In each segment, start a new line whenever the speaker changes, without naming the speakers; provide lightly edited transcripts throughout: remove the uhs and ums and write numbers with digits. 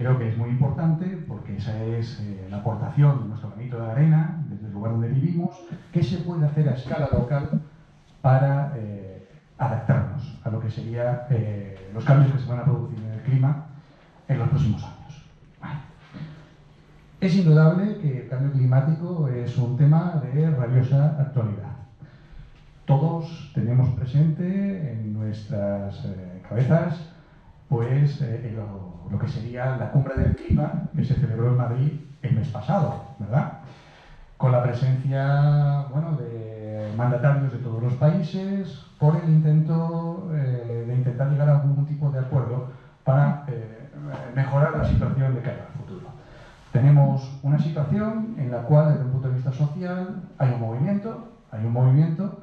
creo que es muy importante porque esa es la aportación de nuestro granito de arena desde el lugar donde vivimos. ¿Qué se puede hacer a escala local para adaptarnos a lo que serían los cambios que se van a producir en el clima en los próximos años? Vale. Es indudable que el cambio climático es un tema de rabiosa actualidad. Todos tenemos presente en nuestras cabezas pues lo que sería la cumbre del clima que se celebró en Madrid el mes pasado, ¿verdad? Con la presencia, bueno, de mandatarios de todos los países por el intento de intentar llegar a algún tipo de acuerdo para mejorar la situación de cara al futuro. Tenemos una situación en la cual, desde un punto de vista social, hay un movimiento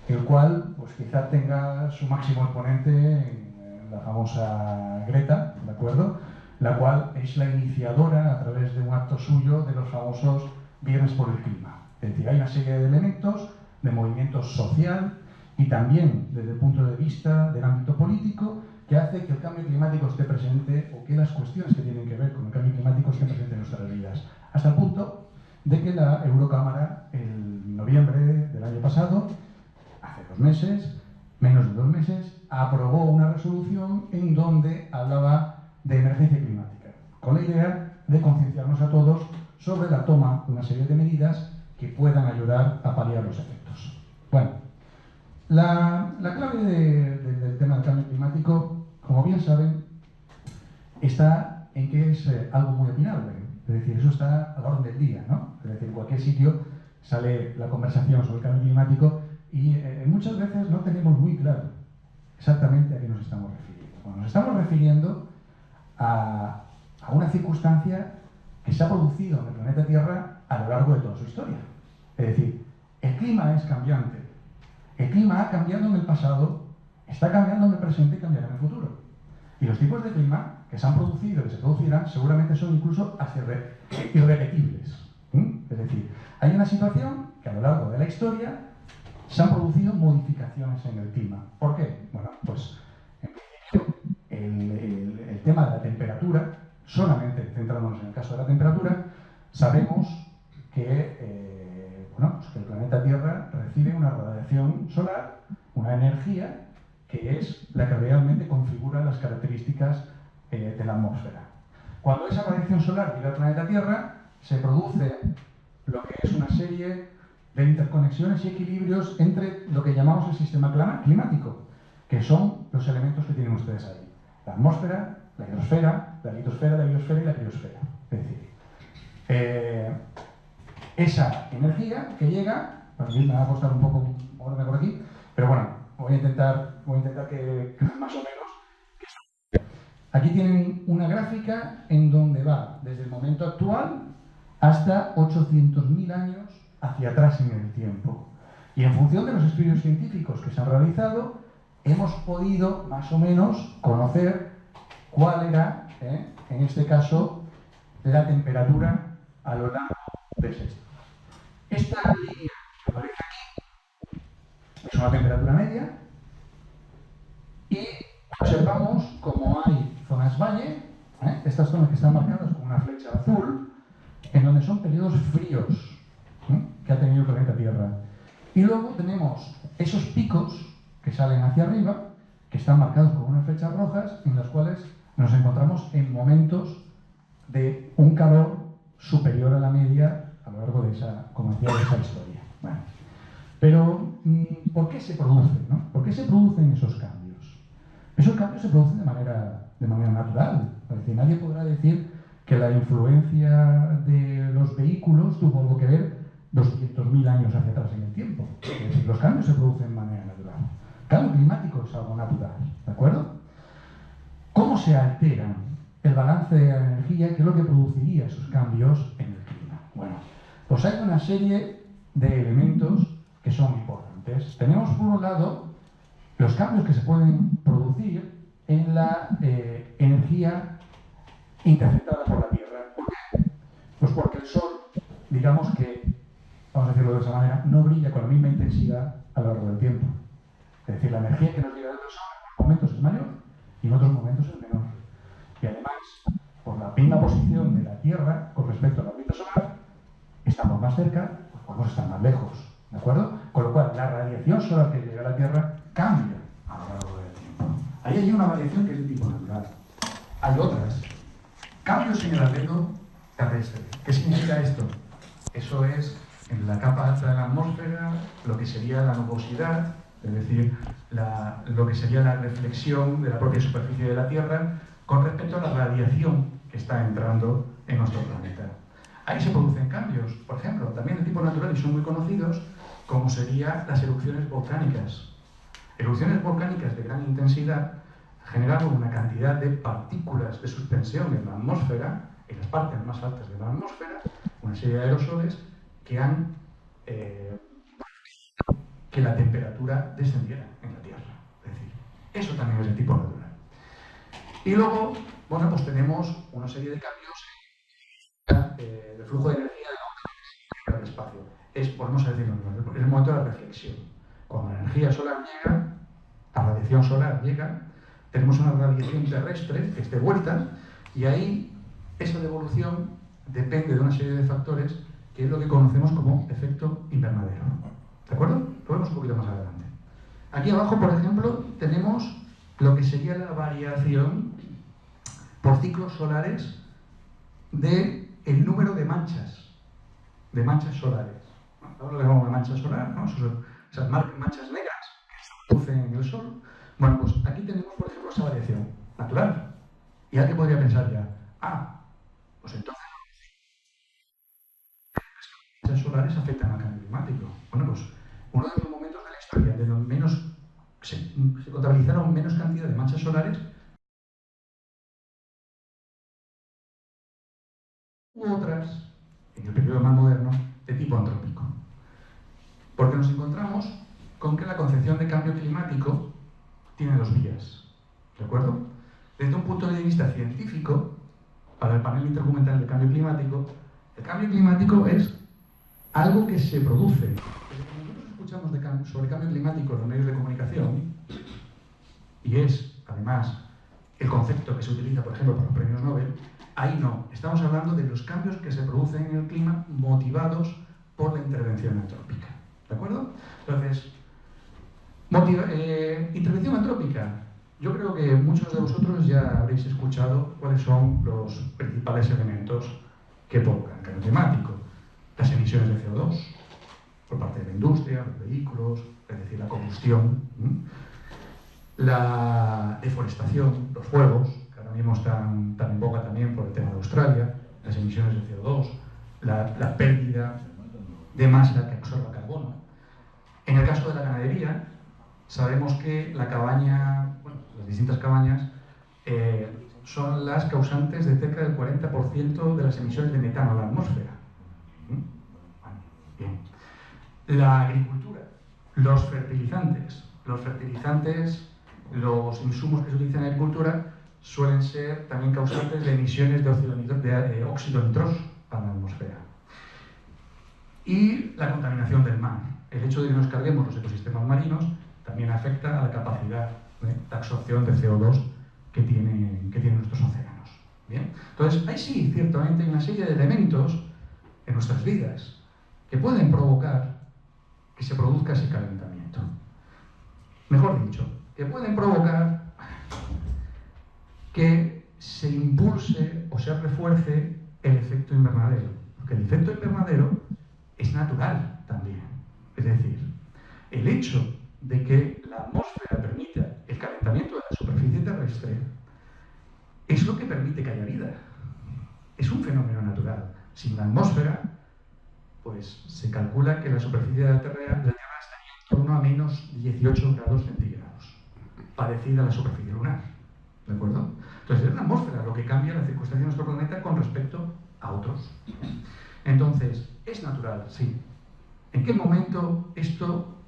el cual pues quizá tenga su máximo exponente en la famosa Greta, ¿de acuerdo? La cual es la iniciadora, a través de un acto suyo, de los famosos Viernes por el Clima. Es decir, hay una serie de elementos de movimiento social y también desde el punto de vista del ámbito político que hace que el cambio climático esté presente o que las cuestiones que tienen que ver con el cambio climático estén presentes en nuestras vidas. Hasta el punto de que la Eurocámara, en noviembre del año pasado, hace 2 meses, menos de 2 meses, aprobó una resolución en donde hablaba de emergencia climática, con la idea de concienciarnos a todos sobre la toma de una serie de medidas que puedan ayudar a paliar los efectos. Bueno, la clave del tema del cambio climático, como bien saben, está en que es algo muy opinable. Es decir, eso está a la orden del día, ¿no? Es decir, en cualquier sitio sale la conversación sobre el cambio climático y muchas veces no tenemos muy claro exactamente a qué nos estamos refiriendo. Bueno, nos estamos refiriendo a una circunstancia que se ha producido en el planeta Tierra a lo largo de toda su historia. Es decir, el clima es cambiante. El clima ha cambiado en el pasado, está cambiando en el presente y cambiará en el futuro. Y los tipos de clima que se han producido y que se producirán seguramente son incluso hasta irrepetibles. Es decir, hay una situación que a lo largo de la historia se han producido modificaciones en el clima. ¿Por qué? Bueno, pues en principio el tema de la temperatura, solamente centrándonos en el caso de la temperatura, sabemos que, bueno, pues que el planeta Tierra recibe una radiación solar, una energía que es la que realmente configura las características de la atmósfera. Cuando esa radiación solar llega al planeta Tierra, se produce lo que es una serie de interconexiones y equilibrios entre lo que llamamos el sistema climático, que son los elementos que tienen ustedes ahí: la atmósfera, la hidrosfera, la litosfera, la biosfera y la criosfera. Es decir, esa energía que llega, me va a costar un poco moverme por aquí, pero bueno, voy a intentar que más o menos. Aquí tienen una gráfica en donde va desde el momento actual hasta 800.000 años hacia atrás en el tiempo. Y en función de los estudios científicos que se han realizado, hemos podido más o menos conocer cuál era, en este caso, la temperatura a lo largo de ese estudio. Esta línea que aparece aquí es una temperatura media y observamos como hay zonas valle, estas zonas que están marcadas con una flecha azul, en donde son periodos fríos que ha tenido el planeta Tierra. Y luego tenemos esos picos que salen hacia arriba, que están marcados con unas flechas rojas, en las cuales nos encontramos en momentos de un calor superior a la media a lo largo de esa, como decía, de esa historia. Bueno, pero ¿por qué se producen, no? ¿Por qué se producen esos cambios? Esos cambios se producen de manera natural. Es decir, nadie podrá decir que la influencia de los vehículos tuvo algo que ver 200.000 años hacia atrás en el tiempo. Es decir, los cambios se producen de manera natural. El cambio climático es algo natural, ¿de acuerdo? ¿Cómo se alteran el balance de la energía? ¿Qué es lo que produciría esos cambios en el clima? Bueno, pues hay una serie de elementos que son importantes. Tenemos, por un lado, los cambios que se pueden producir en la energía interceptada por la Tierra. ¿Por qué? Pues porque el Sol, digamos que, vamos a decirlo de esa manera, no brilla con la misma intensidad a lo largo del tiempo. Es decir, la energía que nos llega del Sol en momentos es mayor y en otros momentos es menor. Y además, por la misma posición de la Tierra con respecto a la órbita solar, estamos más cerca, pues podemos estar más lejos, ¿de acuerdo? Con lo cual, la radiación solar que llega a la Tierra cambia a lo largo del tiempo. Ahí hay una variación que es de tipo natural. Hay otras. Cambios en el albedo terrestre. ¿Qué significa esto? Eso es, en la capa alta de la atmósfera, lo que sería la nubosidad, es decir, lo que sería la reflexión de la propia superficie de la Tierra con respecto a la radiación que está entrando en nuestro planeta. Ahí se producen cambios, por ejemplo, también de tipo natural y son muy conocidos, como serían las erupciones volcánicas. Erupciones volcánicas de gran intensidad generan una cantidad de partículas de suspensión en la atmósfera, en las partes más altas de la atmósfera, una serie de aerosoles que han que la temperatura descendiera en la Tierra. Es decir, eso también es de tipo natural. Y luego, bueno, pues tenemos una serie de cambios en el flujo de energía del espacio. Volvemos a decirlo, es el momento de la reflexión. Cuando la energía solar llega, la radiación solar llega, tenemos una radiación terrestre que es de vuelta, y ahí esa devolución depende de una serie de factores que es lo que conocemos como efecto invernadero. ¿De acuerdo? Lo vemos un poquito más adelante. Aquí abajo, por ejemplo, tenemos lo que sería la variación por ciclos solares del número de manchas solares. Ahora le llamamos una mancha solar, ¿no? Esas manchas negras que se producen en el Sol. Bueno, pues aquí tenemos, por ejemplo, esa variación natural. Y alguien podría pensar ya, pues entonces las manchas solares afectan al cambio climático. Bueno, pues uno de los momentos de la historia de los menos se contabilizaron menos cantidad de manchas solares u otras, en el periodo más moderno, de tipo antrópico. Porque nos encontramos con que la concepción de cambio climático tiene dos vías, ¿de acuerdo? Desde un punto de vista científico, para el panel interdocumental de cambio climático, el cambio climático es algo que se produce. Cuando nosotros escuchamos sobre cambio climático en los medios de comunicación, y es, además, el concepto que se utiliza, por ejemplo, para los premios Nobel, ahí no. Estamos hablando de los cambios que se producen en el clima motivados por la intervención antrópica. ¿De acuerdo? Entonces, intervención antrópica. Yo creo que muchos de vosotros ya habréis escuchado cuáles son los principales elementos que provocan el cambio climático. Las emisiones de CO2 por parte de la industria, los vehículos, es decir, la combustión, la deforestación, los fuegos, que ahora mismo están en boga también por el tema de Australia, las emisiones de CO2, la pérdida de masa que absorba carbono. En el caso de la ganadería, sabemos que la cabaña, bueno, las distintas cabañas, son las causantes de cerca del 40% de las emisiones de metano a la atmósfera. Bien. La agricultura, los fertilizantes, los insumos que se utilizan en la agricultura suelen ser también causantes de emisiones de óxido nitroso a la atmósfera. Y la contaminación del mar. El hecho de que nos carguemos los ecosistemas marinos también afecta a la capacidad de absorción de CO2 que tienen nuestros océanos. ¿Bien? Entonces, hay sí, ciertamente, una serie de elementos en nuestras vidas que pueden provocar que se produzca ese calentamiento. Mejor dicho, que pueden provocar que se impulse o se refuerce el efecto invernadero. Porque el efecto invernadero es natural también. Es decir, el hecho de que la atmósfera permita el calentamiento de la superficie terrestre es lo que permite que haya vida. Es un fenómeno natural. Sin la atmósfera, pues se calcula que la superficie de la Tierra estaría en torno a menos 18 grados centígrados, parecida a la superficie lunar. ¿De acuerdo? Entonces, es la atmósfera lo que cambia la circunstancia de nuestro planeta con respecto a otros. Entonces, es natural, sí. ¿En qué momento esto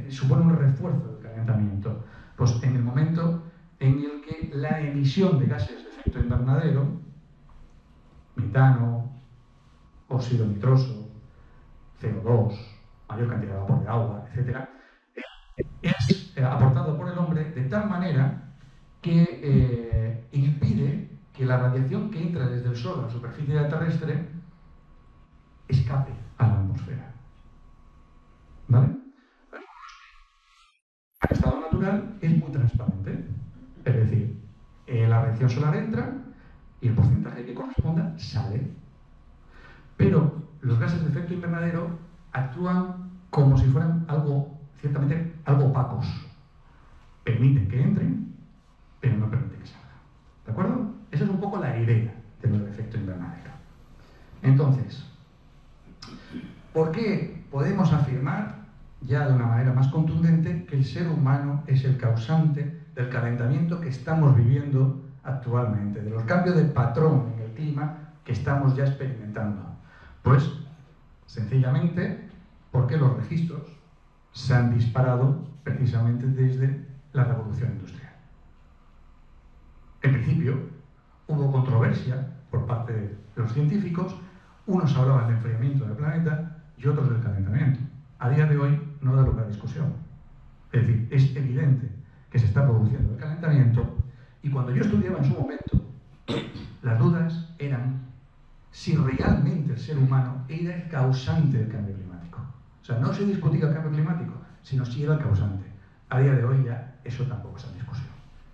supone un refuerzo del calentamiento? Pues en el momento en el que la emisión de gases de efecto invernadero, metano, óxido nitroso, CO2, mayor cantidad de vapor de agua, etc., es aportado por el hombre de tal manera que impide que la radiación que entra desde el Sol a la superficie terrestre escape a la atmósfera. ¿Vale? El estado natural es muy transparente. Es decir, la radiación solar entra y el porcentaje que corresponda sale. Pero los gases de efecto invernadero actúan como si fueran ciertamente algo opacos. Permiten que entren, pero no permiten que salgan. ¿De acuerdo? Esa es un poco la idea de lo del efecto invernadero. Entonces, ¿por qué podemos afirmar ya de una manera más contundente que el ser humano es el causante del calentamiento que estamos viviendo actualmente, de los cambios de patrón en el clima que estamos ya experimentando? Pues, sencillamente, porque los registros se han disparado precisamente desde la revolución industrial. En principio, hubo controversia por parte de los científicos. Unos hablaban de enfriamiento del planeta y otros del calentamiento. A día de hoy no da lugar a discusión. Es decir, es evidente que se está produciendo el calentamiento, y cuando yo estudiaba en su momento, las dudas eran si realmente el ser humano era el causante del cambio climático. O sea, no se discutía el cambio climático, sino si era el causante. A día de hoy ya eso tampoco está en discusión.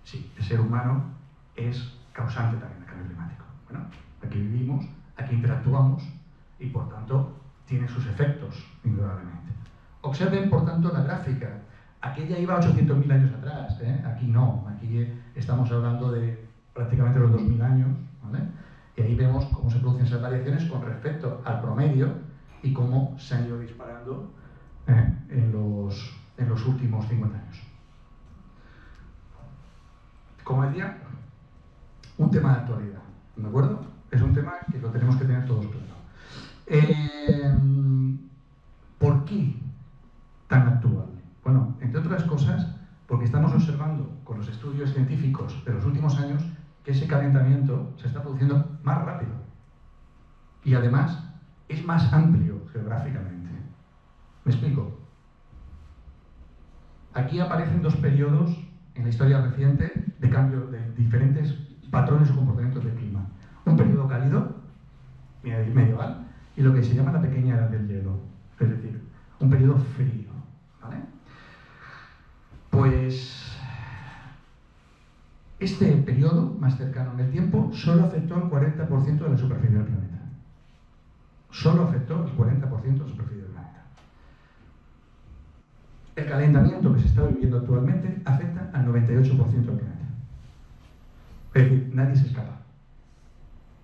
Sí, el ser humano es causante también del cambio climático. Bueno, aquí vivimos, aquí interactuamos y por tanto tiene sus efectos, indudablemente. Observen, por tanto, la gráfica. Aquella iba 800.000 años atrás, ¿eh? Aquí no, aquí estamos hablando de prácticamente los 2.000 años, ¿vale? Y ahí vemos cómo se producen esas variaciones con respecto al promedio y cómo se han ido disparando en los últimos 50 años. Como decía, un tema de actualidad, ¿de acuerdo? Es un tema que lo tenemos que tener todos claro. ¿Por qué tan actual? Bueno, entre otras cosas, porque estamos observando con los estudios científicos de los últimos años que ese calentamiento se está produciendo más rápido y además es más amplio geográficamente. ¿Me explico? Aquí aparecen dos periodos en la historia reciente de cambio de diferentes patrones o comportamientos del clima. Un periodo cálido, medieval, y lo que se llama la pequeña edad del hielo, es decir, un periodo frío, ¿vale? Pues este periodo más cercano en el tiempo solo afectó al 40% de la superficie del planeta. Solo afectó al 40% de la superficie del planeta. El calentamiento que se está viviendo actualmente afecta al 98% del planeta. Es decir, nadie se escapa.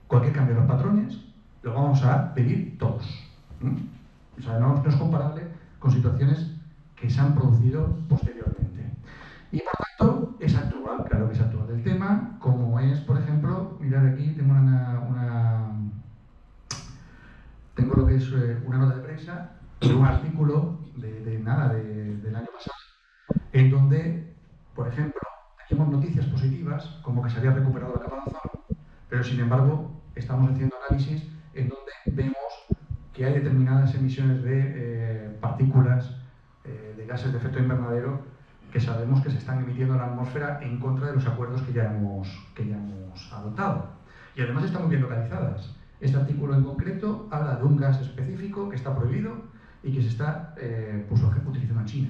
Cualquier cambio de los patrones lo vamos a vivir todos. O sea, no es comparable con situaciones que se han producido posteriormente. Y por tanto, es actual, claro que es actual el tema, como es, por ejemplo, mirad aquí, tengo tengo lo que es una nota de prensa de un artículo del año pasado, en donde, por ejemplo, teníamos noticias positivas, como que se había recuperado la capa de ozono, pero sin embargo, estamos haciendo análisis en donde vemos que hay determinadas emisiones de partículas de gases de efecto invernadero que sabemos que se están emitiendo en la atmósfera en contra de los acuerdos que ya hemos adoptado. Y además están muy bien localizadas. Este artículo en concreto habla de un gas específico que está prohibido y que se está utilizando en China.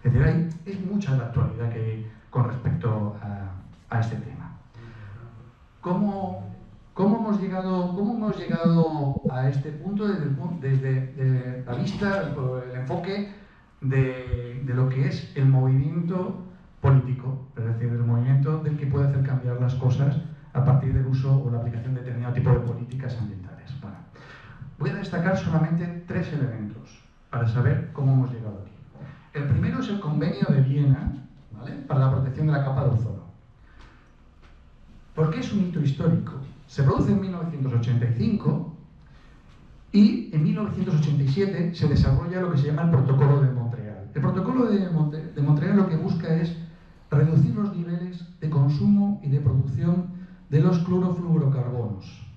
Es decir, es mucha la actualidad que hay con respecto a este tema. ¿Cómo hemos llegado a este punto desde la vista, el enfoque de lo que es el movimiento político, es decir, el movimiento del que puede hacer cambiar las cosas a partir del uso o la aplicación de determinado tipo de políticas ambientales? Bueno, voy a destacar solamente 3 elementos para saber cómo hemos llegado aquí. El primero es el Convenio de Viena, ¿vale?, para la protección de la capa de ozono. ¿Por qué es un hito histórico? Se produce en 1985 y en 1987 se desarrolla lo que se llama el Protocolo de Montreal. El Protocolo de Montreal lo que busca es reducir los niveles de consumo y de producción de los clorofluorocarbonos,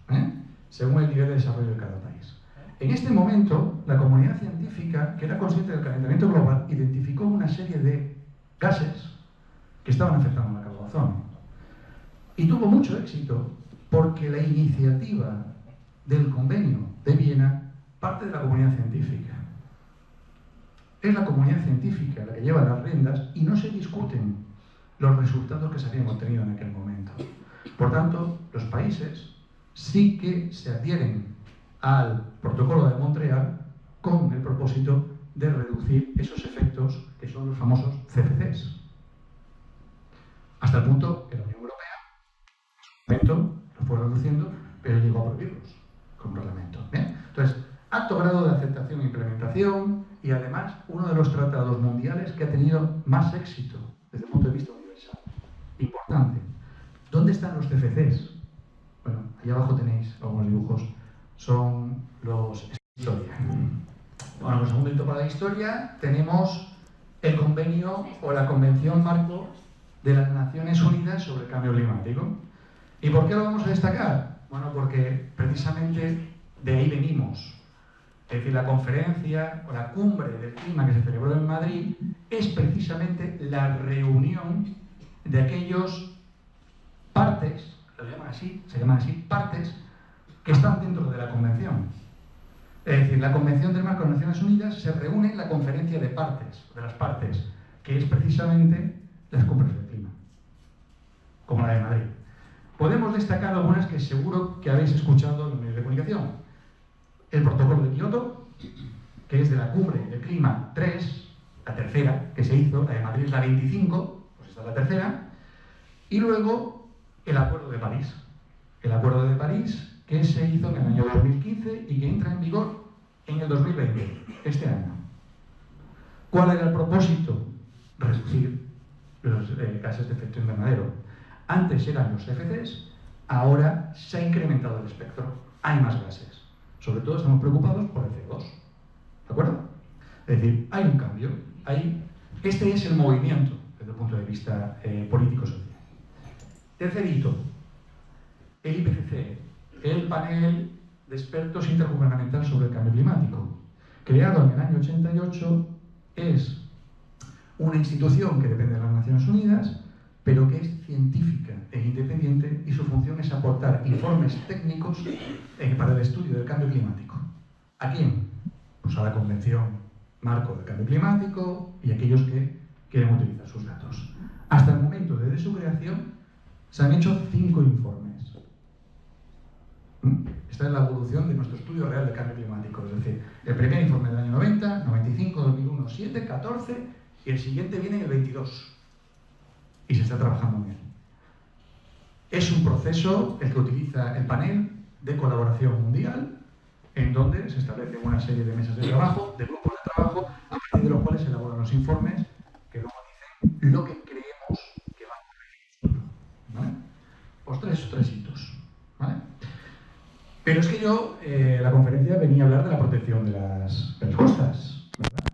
según el nivel de desarrollo de cada país. En este momento, la comunidad científica, que era consciente del calentamiento global, identificó una serie de gases que estaban afectando la capa de ozono. Y tuvo mucho éxito porque la iniciativa del Convenio de Viena parte de la comunidad científica. Es la comunidad científica la que lleva las riendas y no se discuten los resultados que se habían obtenido en aquel momento. Por tanto, los países sí que se adhieren al protocolo de Montreal con el propósito de reducir esos efectos que son los famosos CFCs. Hasta el punto que la Unión Europea, en su momento, lo fue reduciendo, pero llegó a prohibirlos con un reglamento. ¿Bien? Entonces, alto grado de aceptación e implementación y además uno de los tratados mundiales que ha tenido más éxito desde el punto de vista universal. Importante. ¿Dónde están los CFCs? Bueno, ahí abajo tenéis algunos dibujos. Son los... historia. Bueno, pues en un momento para la historia tenemos el convenio o la convención marco de las Naciones Unidas sobre el cambio climático. ¿Y por qué lo vamos a destacar? Bueno, porque precisamente de ahí venimos. Es decir, la conferencia o la cumbre del clima que se celebró en Madrid es precisamente la reunión de aquellos partes, se llaman así, partes que están dentro de la convención. Es decir, la Convención del Marco de las Naciones Unidas se reúne en la conferencia de las partes, que es precisamente las cumbres del clima, como la de Madrid. Podemos destacar algunas que seguro que habéis escuchado en los medios de comunicación. El protocolo de Kioto, que es de la cumbre del clima 3, la tercera que se hizo, la de Madrid es la 25, pues esta es la tercera, y luego el Acuerdo de París. El Acuerdo de París que se hizo en el año 2015 y que entra en vigor en el 2020, este año. ¿Cuál era el propósito? Reducir los gases de efecto invernadero. Antes eran los CFCs, ahora se ha incrementado el espectro, hay más gases. Sobre todo estamos preocupados por el CO2, ¿de acuerdo? Es decir, hay un cambio, este es el movimiento desde el punto de vista político-social. Tercer hito, el IPCC, el panel de expertos intergubernamental sobre el cambio climático. Creado en el año 88, es una institución que depende de las Naciones Unidas, pero que es científica e independiente y su función es aportar informes técnicos para el estudio del cambio climático. ¿A quién? Pues a la Convención Marco del Cambio Climático y aquellos que quieren utilizar sus datos. Hasta el momento desde su creación se han hecho 5 informes. Esta es la evolución de nuestro estudio real de cambio climático, es decir, el primer informe del año 90, 95, 2001, 7, 14 y el siguiente viene en el 22 y se está trabajando en él. Es un proceso el que utiliza el panel de colaboración mundial en donde se establecen una serie de mesas de trabajo, de grupos de trabajo, a partir de los cuales se elaboran los informes que luego dicen lo que creemos que va a ocurrir en el futuro. ¿Vale? Pues tres hitos. ¿Vale? Pero es que la conferencia venía a hablar de la protección de las costas, ¿verdad?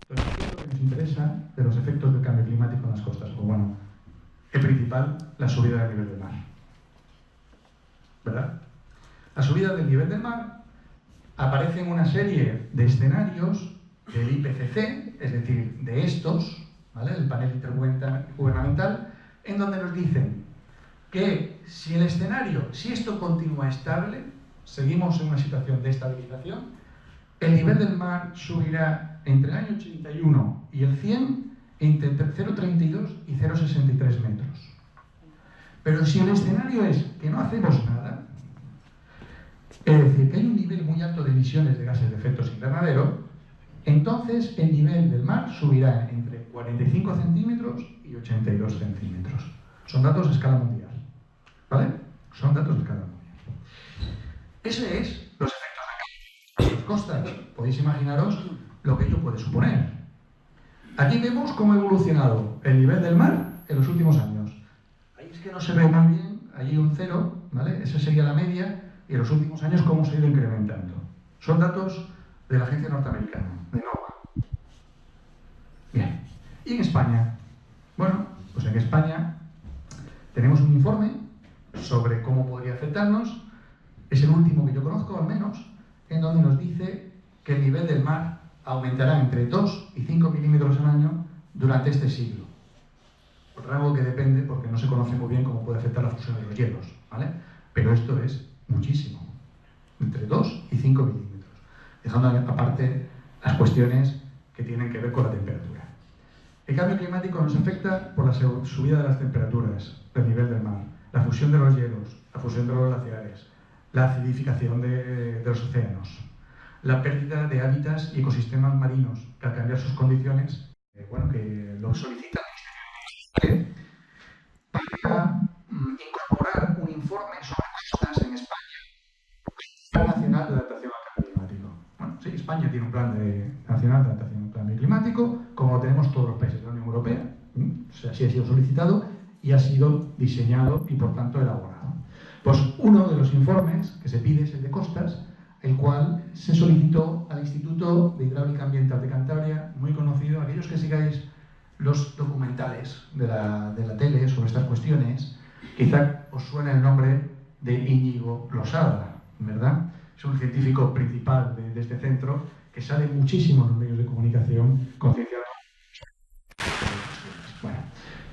Entonces, ¿qué es lo que nos interesa de los efectos del cambio climático en las costas? Pues bueno, el principal, la subida del nivel del mar, ¿verdad? La subida del nivel del mar aparece en una serie de escenarios del IPCC, es decir, de estos, ¿vale? El panel intergubernamental, en donde nos dicen que si esto continúa estable, seguimos en una situación de estabilización, el nivel del mar subirá entre el año 81 y el 100 entre 0,32 y 0,63 metros. Pero si el escenario es que no hacemos nada, es decir, que hay un nivel muy alto de emisiones de gases de efecto invernadero, entonces el nivel del mar subirá entre 45 centímetros y 82 centímetros. Son datos de escala mundial, ¿vale? Son datos de escala mundial. Ese es los efectos de las costas. Podéis imaginaros lo que ello puede suponer. Aquí vemos cómo ha evolucionado el nivel del mar en los últimos años. Ahí es que no se ve muy bien, ahí un 0, ¿vale? Esa sería la media, y en los últimos años cómo se ha ido incrementando. Son datos de la agencia norteamericana, de NOAA. Bien. ¿Y en España? Bueno, pues en España tenemos un informe sobre cómo podría afectarnos. Es el último que yo conozco, al menos, en donde nos dice que el nivel del mar aumentará entre 2 y 5 milímetros al año durante este siglo. el rango que depende, porque no se conoce muy bien cómo puede afectar la fusión de los hielos, ¿vale? Pero esto es muchísimo, entre 2 y 5 milímetros, dejando aparte las cuestiones que tienen que ver con la temperatura. El cambio climático nos afecta por la subida de las temperaturas del nivel del mar, la fusión de los hielos, la fusión de los glaciares, la acidificación de los océanos, la pérdida de hábitats y ecosistemas marinos, que al cambiar sus condiciones, que lo solicita el Ministerio para incorporar un informe sobre costas en España, Plan Nacional de Adaptación al Cambio Climático. Bueno, sí, España tiene un plan nacional de adaptación al cambio climático, como tenemos todos los países de la Unión Europea, o sea, así ha sido solicitado y ha sido diseñado y, por tanto, elaborado. Pues uno de los informes que se pide es el de costas, el cual se solicitó al Instituto de Hidráulica Ambiental de Cantabria, muy conocido. Aquellos que sigáis los documentales de la tele sobre estas cuestiones, quizá os suene el nombre de Íñigo Losada, ¿verdad? Es un científico principal de este centro que sale muchísimo en los medios de comunicación concienciando. Bueno,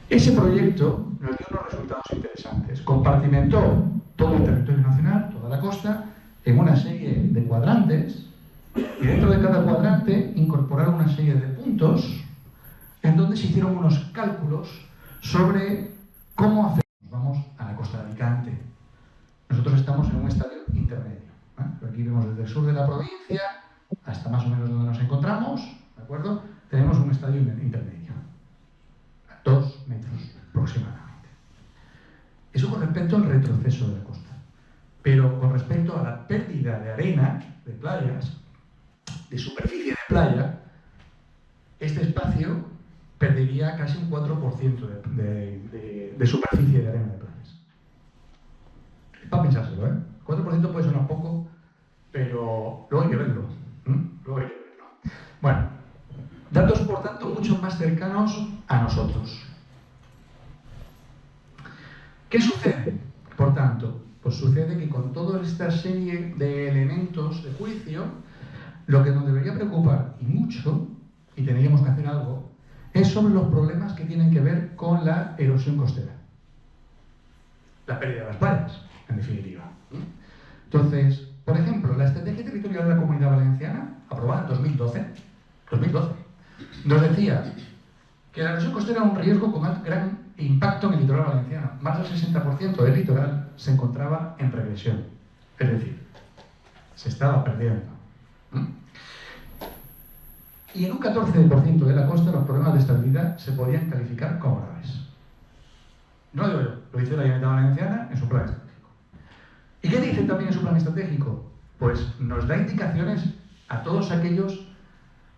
ese proyecto nos dio unos resultados interesantes. Compartimentó todo el territorio nacional, toda la costa, en una serie de cuadrantes, y dentro de cada cuadrante incorporaron una serie de puntos en donde se hicieron unos cálculos sobre cómo hacer. Vamos a la costa de Alicante. Nosotros estamos en un estadio intermedio. Aquí vemos desde el sur de la provincia hasta más o menos donde nos encontramos, ¿de acuerdo? Tenemos un estadio intermedio, a 2 metros aproximadamente. Eso con respecto al retroceso de la costa. Pero con respecto a la pérdida de arena, de playas, de superficie de playa, este espacio perdería casi un 4% de superficie de arena de playas. Para pensárselo, ¿eh? 4% puede sonar poco, pero luego hay que verlo. Bueno, datos por tanto mucho más cercanos a nosotros. ¿Qué sucede? Por tanto, pues sucede que con toda esta serie de elementos de juicio, lo que nos debería preocupar, y mucho, y tendríamos que hacer algo, es sobre los problemas que tienen que ver con la erosión costera. La pérdida de las playas, en definitiva. Entonces, por ejemplo, la Estrategia Territorial de la Comunidad Valenciana, aprobada en 2012, nos decía que la erosión costera era un riesgo con gran impacto en el litoral valenciano. Más del 60% del litoral se encontraba en regresión. Es decir, se estaba perdiendo. Y en un 14% de la costa los problemas de estabilidad se podían calificar como graves. No lo digo yo, lo dice la Generalitat Valenciana en su plan estratégico. ¿Y qué dice también en su plan estratégico? Pues nos da indicaciones a todos aquellos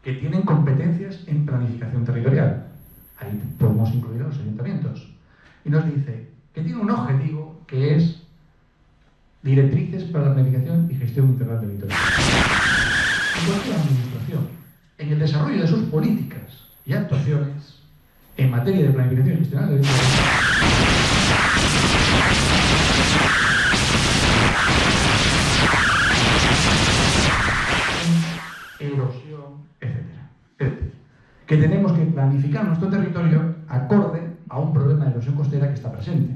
que tienen competencias en planificación territorial. Ahí podemos incluir a los ayuntamientos. Y nos dice que tiene un objetivo que es directrices para la planificación y gestión integral del litoral. Y cualquier administración, en el desarrollo de sus políticas y actuaciones en materia de planificación y gestión del litoral, erosión, etc. Es decir, que tenemos que planificar nuestro territorio acorde a un problema de erosión costera que está presente.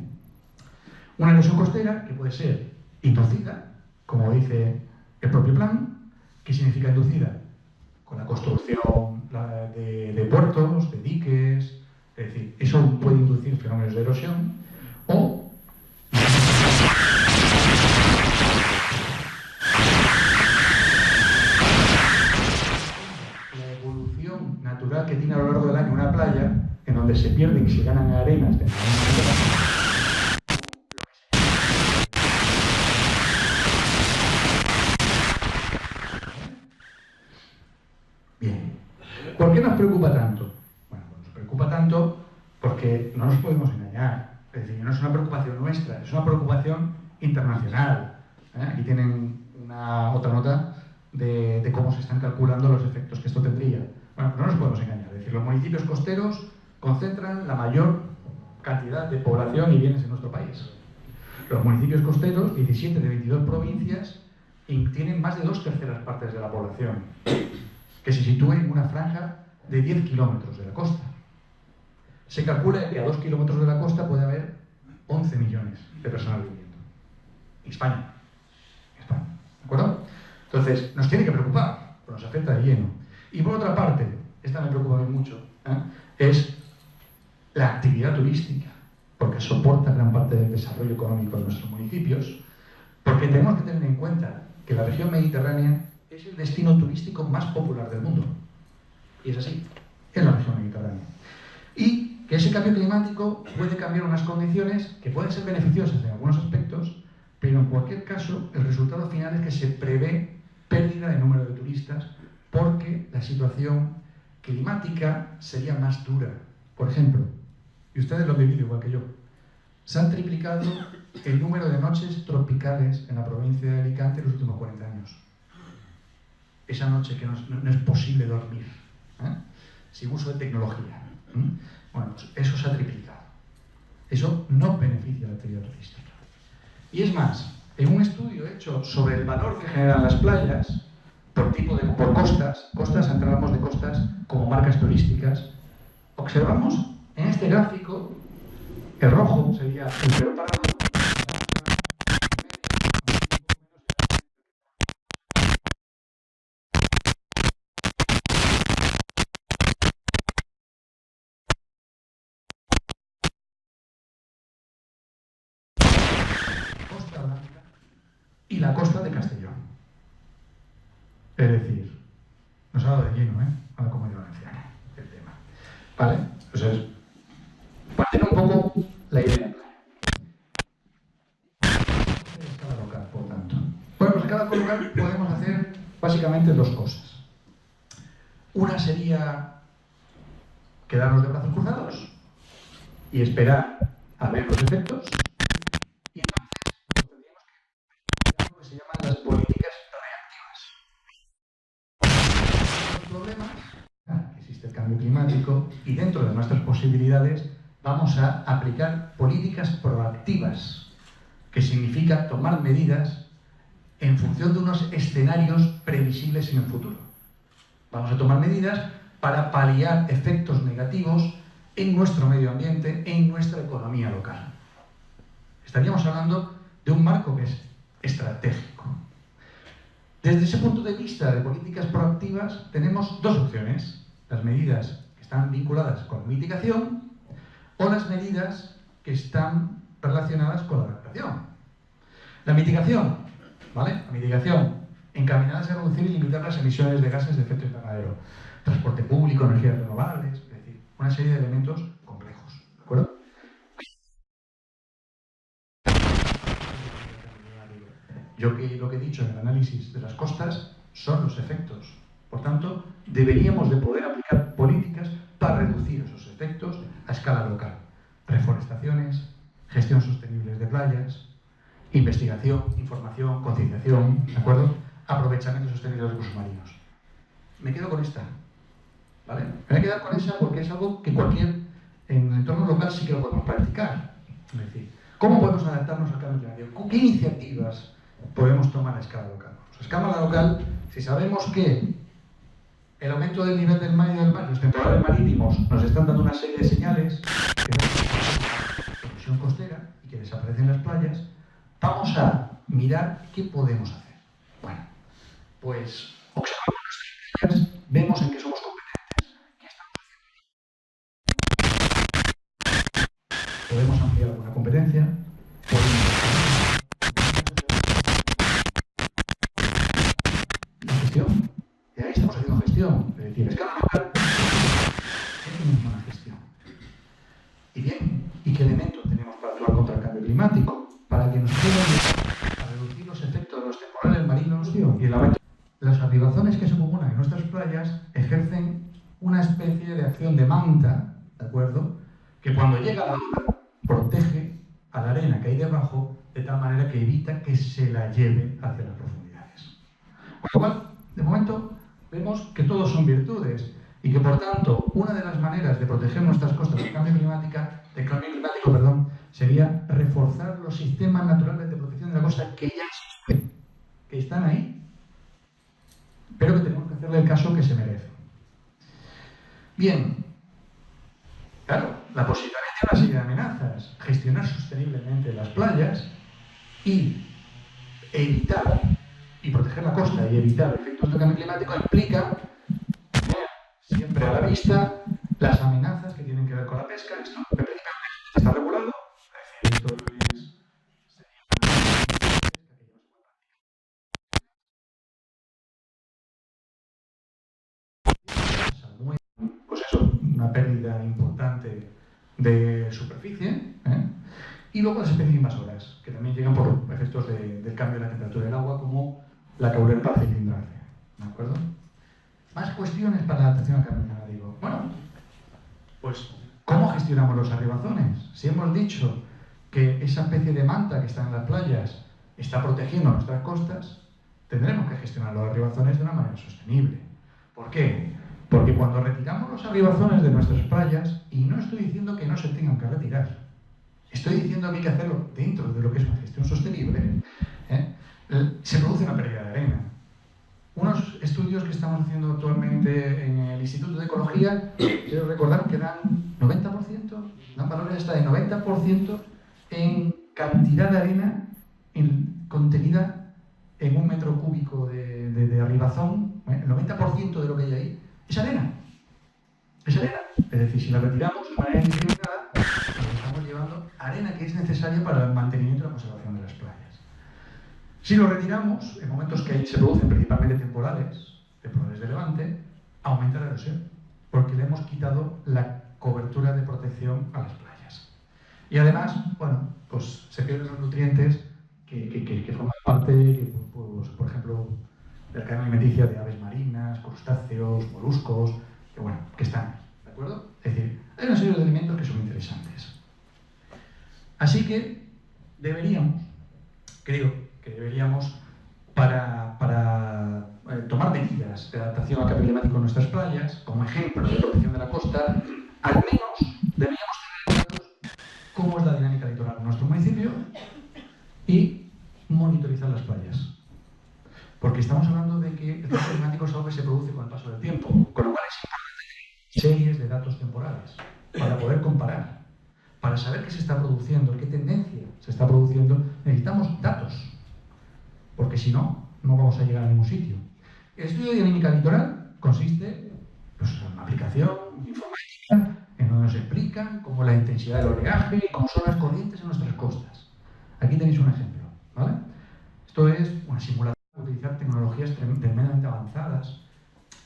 Una erosión costera que puede ser inducida, como dice el propio plan. ¿Qué significa inducida? Con la construcción de puertos, de diques, es decir, eso puede inducir fenómenos de erosión, o la evolución natural que tiene a lo largo del año una playa, en donde se pierden y se ganan arenas de Bien. ¿Por qué nos preocupa tanto? Bueno, pues nos preocupa tanto porque no nos podemos engañar. Es decir, no es una preocupación nuestra, es una preocupación internacional. Aquí tienen otra nota de cómo se están calculando los efectos que esto tendría. Bueno, no nos podemos engañar. Es decir, los municipios costeros concentran la mayor cantidad de población y bienes en nuestro país. Los municipios costeros, 17 de 22 provincias, tienen más de 2/3 partes de la población, que se sitúa en una franja de 10 kilómetros de la costa. Se calcula que a 2 kilómetros de la costa puede haber 11 millones de personas viviendo. En España. ¿De acuerdo? Entonces, nos tiene que preocupar, porque nos afecta de lleno. Y por otra parte, esta me preocupa mucho, es la actividad turística, porque soporta gran parte del desarrollo económico de nuestros municipios, porque tenemos que tener en cuenta que la región mediterránea es el destino turístico más popular del mundo. Y es así, es la región mediterránea. Y que ese cambio climático puede cambiar unas condiciones que pueden ser beneficiosas en algunos aspectos, pero en cualquier caso el resultado final es que se prevé pérdida de número de turistas porque la situación climática sería más dura. Por ejemplo, y ustedes lo han vivido igual que yo, se han triplicado el número de noches tropicales en la provincia de Alicante en los últimos 40 años. Esa noche que no es posible dormir, sin uso de tecnología. Bueno, pues eso se ha triplicado. Eso no beneficia a la actividad turística. Y es más, en un estudio hecho sobre el valor que generan las playas, por costas, hablamos de costas como marcas turísticas, observamos en este gráfico, el rojo sería el peor parámetro. Costa Blanca y la costa de Castellón. Es decir, nos ha dado de lleno, a la Comunidad Valenciana el tema. ¿Vale? Entonces, para tener un poco la idea. Escala local, por tanto. Bueno, pues en cada local podemos hacer básicamente dos cosas. Una sería quedarnos de brazos cruzados y esperar a ver los efectos. Y entonces tendríamos que hacer lo que se llaman las políticas reactivas. Los problemas, que existe el cambio climático y dentro de nuestras posibilidades vamos a aplicar políticas proactivas, que significa tomar medidas en función de unos escenarios previsibles en el futuro. Vamos a tomar medidas para paliar efectos negativos en nuestro medio ambiente, en nuestra economía local. Estaríamos hablando de un marco que es estratégico. Desde ese punto de vista de políticas proactivas tenemos dos opciones: las medidas que están vinculadas con la mitigación o las medidas que están relacionadas con la adaptación. La mitigación, ¿vale? La mitigación encaminadas a reducir y limitar las emisiones de gases de efecto invernadero, transporte público, energías renovables, es decir, una serie de elementos complejos, ¿de acuerdo? Yo lo que he dicho en el análisis de las costas son los efectos. Por tanto, deberíamos de poder aplicar políticas para reducir esos efectos a escala local. Reforestaciones, gestión sostenible de playas, investigación, información, concienciación, ¿de acuerdo? Aprovechamiento sostenible de los recursos marinos. Me quedo con esta, ¿vale? Me voy a quedar con esa porque es algo que en el entorno local sí que lo podemos practicar. Es decir, ¿cómo podemos adaptarnos al cambio climático? ¿Qué iniciativas podemos tomar a escala local? Pues a escala local, si sabemos que el aumento del nivel del mar y los temporales marítimos nos están dando una serie de señales que no erosión costera y que desaparecen las playas, vamos a mirar qué podemos hacer. Bueno, pues observamos nuestras playas, vemos en qué somos competentes. ¿Qué estamos haciendo? Podemos ampliar alguna competencia, la gestión. Y ahí estamos haciendo gestión. Es decir, escala local, tenemos una gestión. Y bien, ¿y qué elementos tenemos para actuar contra el cambio climático? Para que nos puedan a reducir los efectos de los temporales marinos y el aumento. Las abrigazones que se acumulan en nuestras playas ejercen una especie de acción de manta, ¿de acuerdo? Que cuando llega la ola protege a la arena que hay debajo de tal manera que evita que se la lleve hacia las profundidades. Con lo cual, de momento, vemos que todos son virtudes y que, por tanto, una de las maneras de proteger nuestras costas del cambio climático, sería reforzar los sistemas naturales de protección de la costa que ya existen, que están ahí, pero que tenemos que hacerle el caso que se merece. Bien, claro. la posibilidad tiene una serie de amenazas. Gestionar sosteniblemente las playas y evitar y proteger la costa y evitar efectos del cambio climático implica tener siempre a la vista las amenazas que tienen que ver con la pesca. Esto está regulado. Es decir, esto pues eso, una pérdida importante de superficie, y luego las especies invasoras, que también llegan por efectos del cambio de la temperatura del agua, como la caulerpacia cilindracia, ¿de acuerdo? Más cuestiones para la adaptación al cambio climático. Bueno, pues, ¿cómo gestionamos los arribazones? Si hemos dicho que esa especie de manta que está en las playas está protegiendo nuestras costas, tendremos que gestionar los arribazones de una manera sostenible. ¿Por qué? Porque cuando retiramos los arribazones de nuestras playas, y no estoy diciendo que no se tengan que retirar, estoy diciendo que hay que hacerlo dentro de lo que es una gestión sostenible, se produce una pérdida de arena. Unos estudios que estamos haciendo actualmente en el Instituto de Ecología, quiero recordar que dan 90%, dan valores hasta de 90% en cantidad de arena contenida en un metro cúbico de arribazón. El 90% de lo que hay ahí es arena. Es arena. Es decir, si la retiramos de manera indiscriminada, nos estamos llevando arena que es necesaria para el mantenimiento y la conservación de las playas. Si lo retiramos, en momentos que se producen principalmente temporales de levante, aumenta la erosión, porque le hemos quitado la cobertura de protección a las playas. Y además, bueno, pues se pierden los nutrientes que forman parte, pues, por ejemplo, de la cadena alimenticia de aves marinas, crustáceos, moluscos, que bueno, que están ahí, ¿de acuerdo? Es decir, hay una serie de elementos que son interesantes. Así que creo que deberíamos, para tomar medidas de adaptación al cambio climático en nuestras playas, como ejemplo de protección de la costa, al menos deberíamos tener claros cómo es la dinámica litoral en nuestro municipio y monitorizar las playas. Porque estamos hablando de que el cambio climático es algo que se produce con el paso del tiempo, con lo cual es importante tener series de datos temporales para poder comparar, para saber qué se está produciendo, qué tendencia se está produciendo. Necesitamos datos, porque si no, no vamos a llegar a ningún sitio. El estudio de dinámica litoral consiste, pues, en una aplicación informática en donde nos explican cómo la intensidad del oleaje y cómo son las corrientes en nuestras costas. Aquí tenéis un ejemplo, ¿vale? Esto es una simulación de utilizar tecnologías tremendamente avanzadas.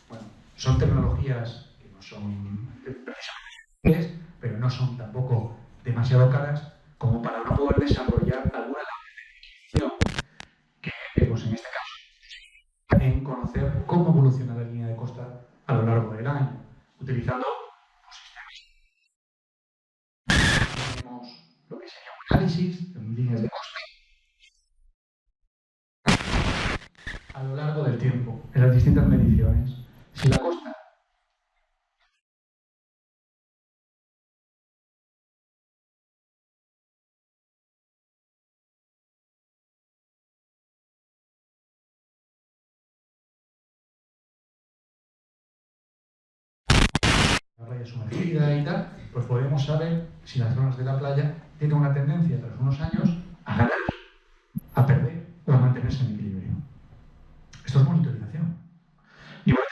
Bueno, son tecnologías que no son precisamente, pero no son tampoco demasiado caras como para no poder desarrollar alguna labor de que, pues en este caso, en conocer cómo evoluciona la línea de costa a lo largo del año, utilizando sistemas. Tenemos lo que sería un análisis de líneas de costa a lo largo del tiempo, en las distintas mediciones. Si la costa la playa sumergida y tal, pues podemos saber si las zonas de la playa tienen una tendencia tras unos años a ganar, a perder o a mantenerse en equilibrio. Esto es monitorización. Y bueno,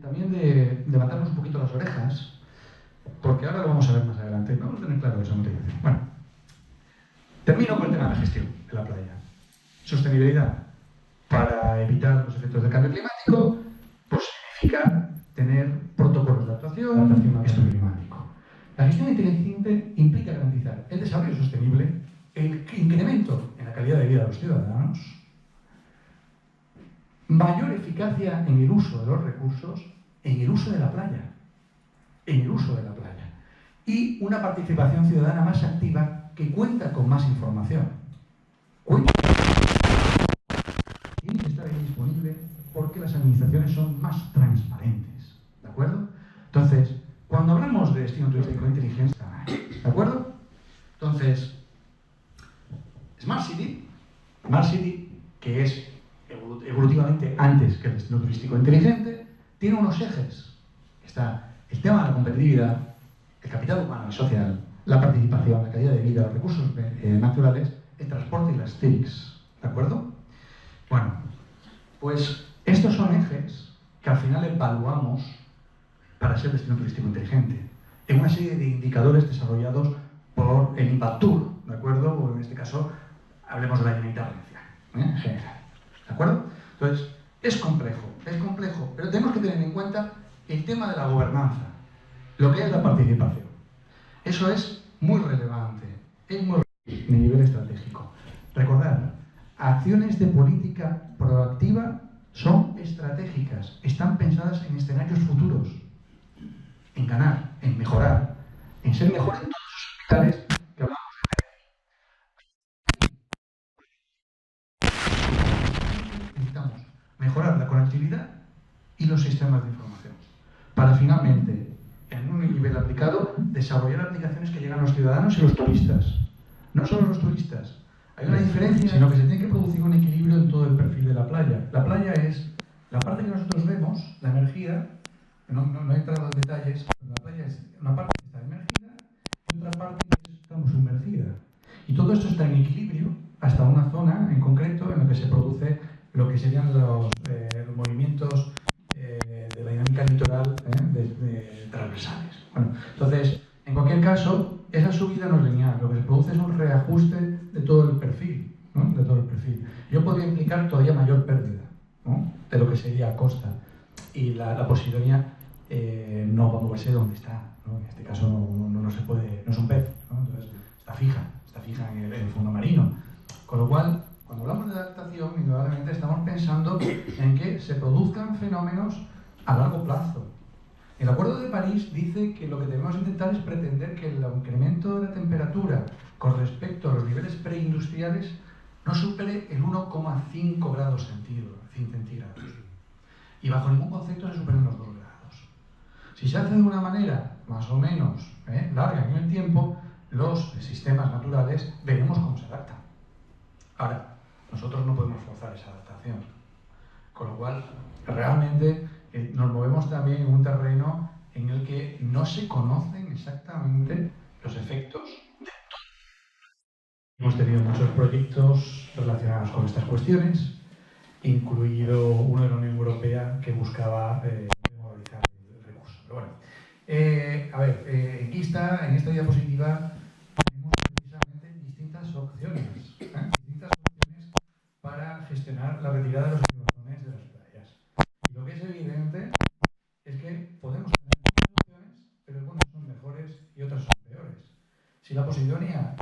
también de levantarnos un poquito las orejas, porque ahora lo vamos a ver más adelante. Vamos a tener claro esa monitorización. Bueno, termino con el tema de la gestión de la playa. Sostenibilidad. Para evitar los efectos del cambio climático, pues significa tener protocolos de adaptación al cambio climático. La gestión inteligente implica garantizar el desarrollo sostenible, el incremento en la calidad de vida de los ciudadanos, mayor eficacia en el uso de los recursos, en el uso de la playa, y una participación ciudadana más activa que cuenta con más información. Tiene que estar ahí disponible porque las administraciones son más transparentes, ¿de acuerdo? Entonces, cuando hablamos de destino turístico inteligente, ¿de acuerdo? Entonces, Smart City, que es evolutivamente antes que el destino turístico inteligente, tiene unos ejes. Está el tema de la competitividad, el capital humano y social, la participación, la calidad de vida, los recursos naturales, el transporte y las TICs, ¿de acuerdo? Bueno, pues estos son ejes que al final evaluamos para ser destino turístico inteligente, en una serie de indicadores desarrollados por el Impactur, ¿de acuerdo? O en este caso, hablemos de la Generalitat Valenciana, en general, ¿de acuerdo? Entonces, es complejo, pero tenemos que tener en cuenta el tema de la gobernanza, lo que es la participación. Eso es muy relevante, es muy relevante a nivel estratégico. Recordad, acciones de política proactiva son estratégicas, están pensadas en escenarios futuros, en ganar, en mejorar, en ser mejor en todos los pilares que hablamos de. Necesitamos mejorar la conectividad y los sistemas de información para finalmente, en un nivel aplicado, desarrollar aplicaciones que llegan a los ciudadanos y los turistas. No solo los turistas. Hay una diferencia, sino que se tiene que producir un equilibrio en todo el perfil de la playa. La playa es la parte que nosotros vemos, la energía, no he entrado en detalles, la playa es una parte que está emergida y otra parte que está sumergida. Y todo esto está en equilibrio hasta una zona en concreto en la que se produce lo que serían los movimientos de la dinámica litoral transversales. Bueno, entonces, en cualquier caso, esa subida no es lineal, lo que se produce es un reajuste de todo el perfil, ¿no? De todo el perfil. Yo podría implicar todavía mayor pérdida, ¿no? De lo que sería costa, y la Posidonia no va a moverse donde está, ¿no? En este caso no se puede, no es un pez, ¿no? Entonces está fija en el fondo marino, con lo cual, cuando hablamos de adaptación, indudablemente estamos pensando en que se produzcan fenómenos a largo plazo. El Acuerdo de París dice que lo que debemos intentar es pretender que el incremento de la temperatura con respecto a los niveles preindustriales no supere el 1,5 grados centígrados. Y bajo ningún concepto se superen los 2 grados. Si se hace de una manera más o menos larga en el tiempo, los sistemas naturales veremos cómo se adaptan. Ahora, nosotros no podemos forzar esa adaptación. Con lo cual, realmente nos movemos también en un terreno en el que no se conocen exactamente los efectos de todo. Hemos tenido muchos proyectos relacionados con estas cuestiones, incluido uno de la Unión Europea que buscaba movilizar el recurso. Pero bueno, aquí está, en esta diapositiva, tenemos precisamente distintas opciones para gestionar la retirada de los tiburones de las playas. Y lo que es evidente es que podemos tener muchas opciones, pero algunas son mejores y otras son peores. Si la Posidonia